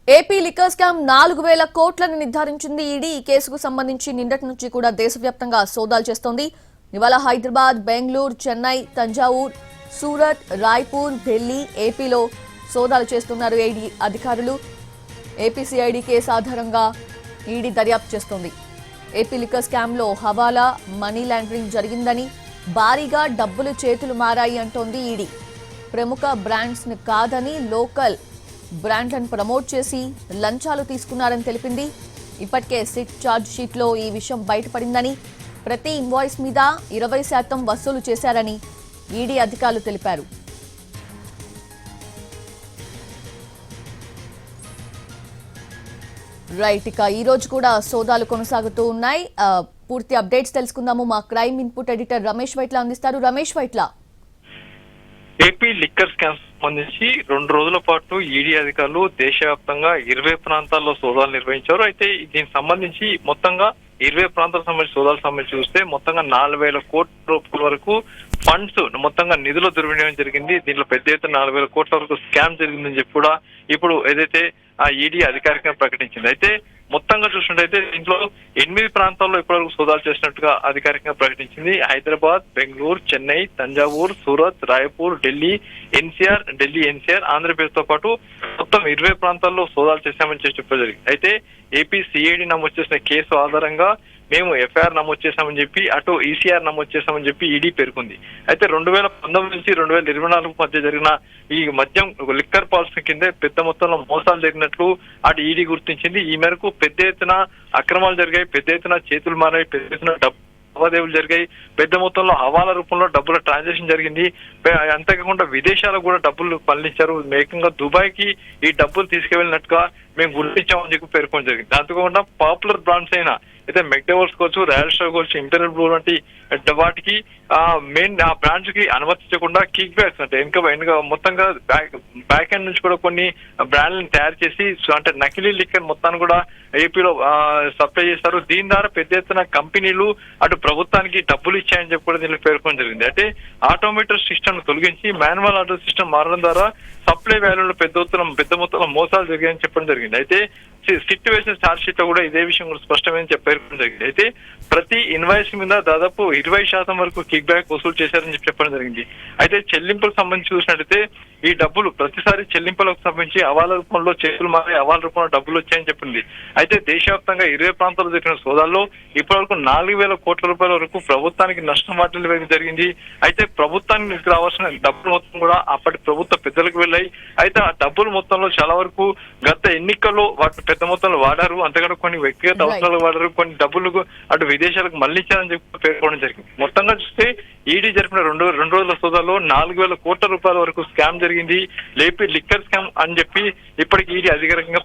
AP liquor scam 4,000 కోట్లను నిర్ధారించింది ED. ఈ కేసుకు సంబంధించి నిన్నటి నుంచి కూడా దేశవ్యాప్తంగా సోదాలు చేస్తోంది. ఇవాళ హైదరాబాద్, బెంగళూరు, చెన్నై, తంజావూర్, సూరత్, రాయ్పూర్, ఢిల్లీ, ఏపీలో సోదాలు చేస్తున్నారు ఈడీ అధికారులు. ఏపీసీఐడీ కేసు ఆధారంగా ఈడీ దర్యాప్తు చేస్తోంది. ఏపీ లిక్కర్ స్కామ్లో హవాలా, మనీ లాండరింగ్ జరిగిందని, భారీగా డబ్బులు చేతులు మారాయి అంటోంది ఈడీ. ప్రముఖ బ్రాండ్స్ ని కాదని లోకల్ బ్రాండ్లను ప్రమోట్ చేసి లంచాలు తీసుకున్నారని తెలిపింది. ఇప్పటికే సిట్ ఛార్జ్ షీట్లో ఈ విషయం బయటపడిందని, ప్రతి ఇన్వాయిస్ మీద 20% వసూలు చేశారని ఈడీ అధికారులు తెలిపారు. రైట్, ఇక ఈ రోజు కూడా సోదాలు కొనసాగుతూ ఉన్నాయి. పూర్తి అప్డేట్స్ తెలుసుకుందాము. మా crime input editor Ramesh Vytla అందిస్తారు. Ramesh Vytla, AP liquor scam సంబంధించి 2 రోజుల పాటు ఈడీ అధికారులు దేశవ్యాప్తంగా 20 ప్రాంతాల్లో సోదాలు నిర్వహించారు. అయితే దీనికి సంబంధించి మొత్తంగా 20 ప్రాంతాలకు సంబంధించి సోదాలకు సంబంధించి చూస్తే మొత్తంగా 4,000 కోట్ల రూపాయల వరకు ఫండ్స్ మొత్తంగా నిధుల దుర్వినియోగం జరిగింది. దీంట్లో పెద్ద ఎత్తున 4,000 కోట్ల వరకు స్కామ్ జరిగిందని చెప్పి కూడా ఇప్పుడు ఏదైతే ఆ ఈడీ అధికారికంగా ప్రకటించింది. అయితే మొత్తంగా చూసినట్టయితే దీంట్లో 8 ప్రాంతాల్లో ఇప్పటివరకు సోదాలు చేసినట్టుగా అధికారికంగా ప్రకటించింది. హైదరాబాద్, బెంగళూరు, చెన్నై, తంజావూర్, సూరత్, రాయ్పూర్, ఢిల్లీ ఎన్సీఆర్, ఆంధ్రప్రదేశ్ తో పాటు మొత్తం 20 ప్రాంతాల్లో సోదాలు చేశామని చెప్పడం జరిగింది. అయితే ఏపీ సిఐడి నమోదు చేసిన కేసు ఆధారంగా మేము ఎఫ్ఐఆర్ నమోదు చేశామని చెప్పి, అటు ఈసీఆర్ నమోదు చేశామని చెప్పి ఈడీ పేర్కొంది. అయితే 2019 నుంచి 2024 మధ్య జరిగిన ఈ మద్యం లిక్కర్ పాలసీ కింద పెద్ద మొత్తంలో మోసాలు జరిగినట్లు అటు ఈడీ గుర్తించింది. ఈ మేరకు పెద్ద ఎత్తున అక్రమాలు జరిగాయి, పెద్ద ఎత్తున చేతులు మారాయి, పెద్ద ఎత్తున లావాదేవీలు జరిగాయి, పెద్ద మొత్తంలో హవాలా రూపంలో డబ్బుల ట్రాన్సాక్షన్ జరిగింది. అంతేకాకుండా విదేశాలకు కూడా డబ్బులు మళ్లించారు. ఏకంగా దుబాయ్ కి ఈ డబ్బులు తీసుకువెళ్ళినట్టుగా మేము గుర్తించామని చెప్పి పేర్కొనడం జరిగింది. అంతేకాకుండా పాపులర్ బ్రాండ్స్ అయినా అయితే మెక్డవల్స్ కావచ్చు, రాయల్ స్టార్ కావచ్చు, ఇంపీరియల్ బ్లూ వంటి వాటికి మెయిన్ ఆ బ్రాండ్స్ కి అనుమతించకుండా కిక్ బ్యాక్స్ అంటే వెనుక మొత్తంగా బ్యాక్ ఎండ్ నుంచి కూడా కొన్ని బ్రాండ్లను తయారు చేసి అంటే నకిలీ లిక్కర్ మొత్తాన్ని కూడా ఏపీలో సప్లై చేస్తారు. దీని ద్వారా పెద్ద ఎత్తున కంపెనీలు అటు ప్రభుత్వానికి డబ్బులు ఇచ్చాయని చెప్పి కూడా దీనిలో పేర్కొనడం జరిగింది. అంటే ఆటోమేటిక్ సిస్టమ్ తొలగించి మాన్యువల్ ఆటో సిస్టమ్ మారడం ద్వారా సప్లై వాల్యూలో పెద్ద మొత్తంలో మోసాలు జరిగాయని చెప్పడం జరిగింది. అయితే సిట్ వేసిన ఛార్జ్ షీట్ లో కూడా ఇదే విషయం కూడా స్పష్టమైన పేర్కొనడం జరిగింది. అయితే ప్రతి ఇన్వాయిస్ మీద దాదాపు 20% వరకు కిక్ బ్యాక్ వసూలు చేశారని చెప్పడం జరిగింది. అయితే చెల్లింపులకు సంబంధించి చూసినట్టయితే ఈ డబ్బులు ప్రతిసారి చెల్లింపులకు సంబంధించి హవాలా రూపంలో చేతులు మారి హవాలా రూపంలో డబ్బులు వచ్చాయని చెప్పింది. అయితే దేశవ్యాప్తంగా 20 ప్రాంతాల్లో జరిగిన సోదాల్లో ఇప్పటివరకు 4,000 కోట్ల రూపాయల వరకు ప్రభుత్వానికి నష్టం వాటిల్లడం జరిగింది. అయితే ప్రభుత్వానికి రావాల్సిన డబ్బులు మొత్తం కూడా అప్పటి ప్రభుత్వ పెద్దలకు వెళ్ళాయి. అయితే ఆ డబ్బులు మొత్తంలో చాలా వరకు గత ఎన్నికల్లో వాటిని పెద్ద మొత్తంలో వాడారు. అంతేకాదు కొన్ని వ్యక్తిగత అవసరాలకు వాడారు, కొన్ని డబ్బులకు అటు విదేశాలకు మళ్లించారని చెప్పి పేర్కొనడం జరిగింది. మొత్తంగా చూస్తే ఈడీ జరిపిన 2 రోజుల సోదాల్లో 4,000 కోట్ల రూపాయల వరకు స్కామ్ జరిగింది. ఏపీ లిక్కర్ స్కామ్ అని చెప్పి ఇప్పటికి ఈడీ అధికారికంగా